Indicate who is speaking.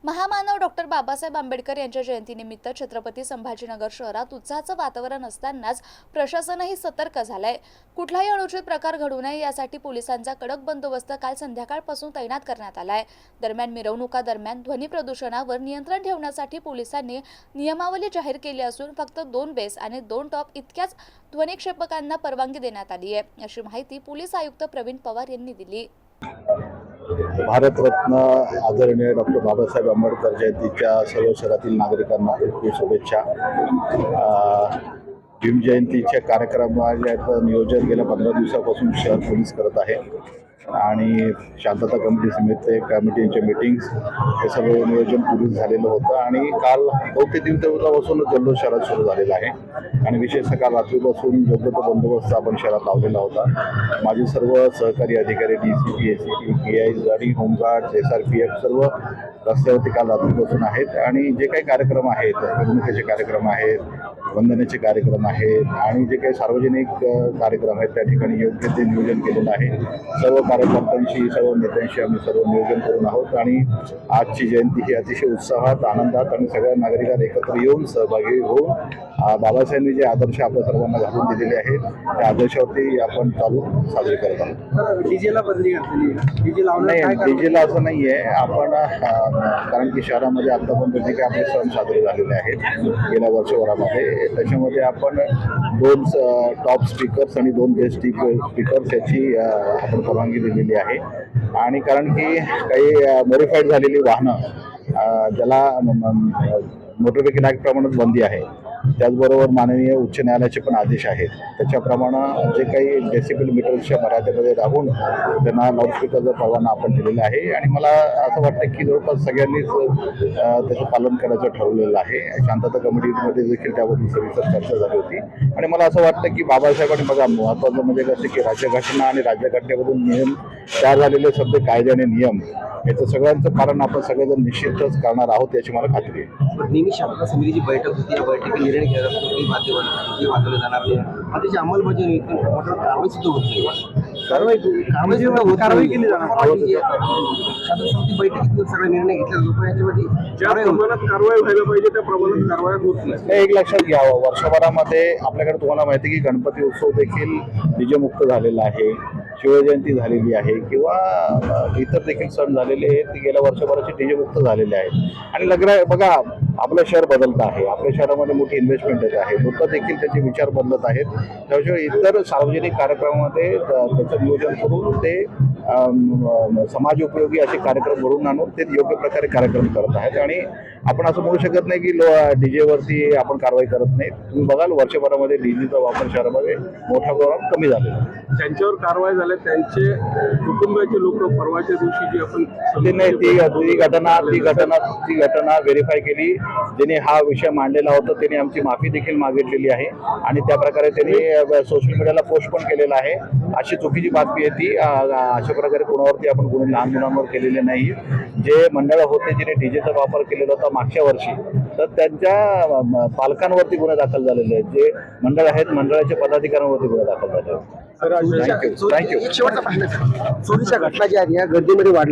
Speaker 1: महामानव डॉक्टर बाबासाहेब आंबेडकर यांच्या जयंतीनिमित्त छत्रपती संभाजीनगर शहरात उत्साहाचं वातावरण असतानाच प्रशासनही सतर्क झालंय। कुठलाही अनुचित प्रकार घडू नये यासाठी पोलिसांचा कडक बंदोबस्त काल संध्याकाळपासून तैनात करण्यात आलाय। दरम्यान मिरवणुका दरम्यान ध्वनी प्रदूषणावर नियंत्रण ठेवण्यासाठी पोलिसांनी नियमावली जाहीर केली असून फक्त 2 बेस आणि 2 टॉप इतक्याच ध्वनिक्षेपकांना परवानगी देण्यात आली आहे, अशी माहिती पोलीस आयुक्त प्रवीण पवार यांनी दिली।
Speaker 2: भारतरत्न आदरणीय डॉक्टर बाबासाहेब आंबेडकर जयंतीच्या सर्व शहरातील नागरिकांना खूप शुभेच्छा। भीम जयंतीच्या कार्यक्रमाचं नियोजन गेल्या 15 दिवसापासून शहर पोलीस करत आहे आणि शांतता कमिटी समिती कमिटीचे मीटिंग्स हे सर्व नियोजन पूर्ण झालेलं होतं आणि काल 2 ते 3 दिवसापासून जल्लोष शहरात सुरू झालेला आहे आणि विशेषतः काल रात्रीपासून योग्य तो बंदोबस्त आपण शहरात लावलेला होता। माझे सर्व सहकारी अधिकारी DCP, ACP, PIs आणि होमगार्ड, SRPF सर्व रस्त्यावरती काल रात्रीपासून आहेत आणि जे काही कार्यक्रम आहेत, मिरवणुकीचे कार्यक्रम आहेत, वंदनेचे कार्यक्रम आहेत आणि जे काही सार्वजनिक कार्यक्रम आहेत त्या ठिकाणी योग्य ते नियोजन केलेलं आहे। सर्व कार्यकर्त्यांशी सर्व नेत्यांशी आम्ही सर्व नियोजन करून आहोत आणि आजची जयंती ही अतिशय उत्साहात, आनंदात आणि सगळ्या नागरिकांना एकत्र येऊन सहभागी होऊन बाबासाहेबांनी जे आदर्श आपल्या सर्वांना घालून दिलेले आहेत त्या आदर्शावरती आपण चालून साजरे करत आहोत।
Speaker 3: डीजेला बंदी घातलेली आहे, डीजे लावणं
Speaker 2: नाही, डीजेला असं नाही आहे। आपण कारण की शहरामध्ये आतापर्यंत जे काही आपले सण साजरे झालेले आहेत गेल्या वर्षभरामध्ये त्याच्यामध्ये आपण 2 टॉप स्पीकर्स आणि 2 बेस स्पीकर्स याची आपण परवानगी दिलेली आहे आणि कारण की काही मॉडिफाईड झालेली वाहनं ज्याला मोटर व्हेकल ॲक्ट प्रमाणे बंदी आहे, त्याचबरोबर माननीय उच्च न्यायालयाचे पण आदेश आहेत, त्याच्याप्रमाणे जे काही डेसिबल मीटर्सच्या मर्यादेमध्ये राहून त्यांना लाऊडस्पीकरचा परवाना आपण दिलेला आहे आणि मला असं वाटतं की जवळपास सगळ्यांनीच त्याचं पालन करायचं ठरवलेलं आहे। शांतता कमिटीमध्ये देखील त्याबद्दल सविस्तर चर्चा झाली होती आणि मला असं वाटतं की बाबासाहेबांनी बघा महत्त्वाचं म्हणजे कसं की राज्यघटना आणि राज्यघटनेमधून नियम तयार झालेले सगळे कायदे आणि नियम याचं सगळ्यांचं पालन आपण सगळेजण निश्चितच करणार आहोत याची मला खात्री आहे।
Speaker 3: नेहमी शांतता समितीची बैठक होती, या बैठकीत निर्णय घेतला जातो, वाचवले जाणार नाही, त्याची अंमलबजावणी कारवाई सुद्धा होत नाही, कारवाई केली जाणार। शांतता समिती बैठकीत सगळे निर्णय घेतले जातो, याच्यामध्ये ज्या प्रमाणात कारवाई व्हायला पाहिजे त्या प्रमाणात कारवाई होत नाही।
Speaker 2: एक लक्षात घ्यावं, वर्षभरामध्ये आपल्याकडे तुम्हाला माहिती आहे की गणपती उत्सव देखील डीजे मुक्त झालेला आहे, शिवजयंती झालेली आहे किंवा इतर देखील सण झालेले आहेत ते गेल्या वर्षभराचे डीजे मुक्त झालेले आहेत आणि बघा आपलं शहर बदलत आहे, आपल्या शहरामध्ये मोठी इन्व्हेस्टमेंट येत आहे, लोक देखील त्याचे विचार बदलत आहेत, त्याशिवाय इतर सार्वजनिक कार्यक्रमामध्ये त्याचं नियोजन करून ते समाज उपयोगी असे कार्यक्रम घडवून आणून ते योग्य प्रकारे कार्यक्रम करत आहेत आणि आपण असं म्हणू शकत नाही की डीजेवरती आपण कारवाई करत नाही। तुम्ही बघाल वर्षभरामध्ये डीजेचा वापर शहरामध्ये मोठ्या प्रमाणात कमी झालेला आहे।
Speaker 3: ज्यांच्यावर कारवाई झाल्या त्यांचे कुटुंबाचे लोक परवाच्या दिवशी जी आपण
Speaker 2: ती घटना व्हेरीफाय केली, ज्यांनी हा विषय मांडलेला होता त्यांनी आमची माफी देखील मागितलेली आहे आणि त्या प्रकारे त्यांनी सोशल मीडियाला पोस्ट पण केलेला आहे। अशी चुकीची बातमी आहे ती, अशा प्रकारे कोणावरती आपण कोणी लहान मुलांवर केलेले नाही। जे मंडळ होते ज्यांनी डीजेचा वापर केलेला होता मागच्या वर्षी तर त्यांच्या पालकांवरती गुन्हे दाखल झालेले आहेत, जे मंडळ आहेत मंडळाच्या पदाधिकाऱ्यांवरती गुन्हे दाखल झाले आहेत।
Speaker 3: थँक्यू। शेवटचा प्रश्न, चोरीच्या घटना ज्या आहेत या गर्दीमध्ये वाढल्या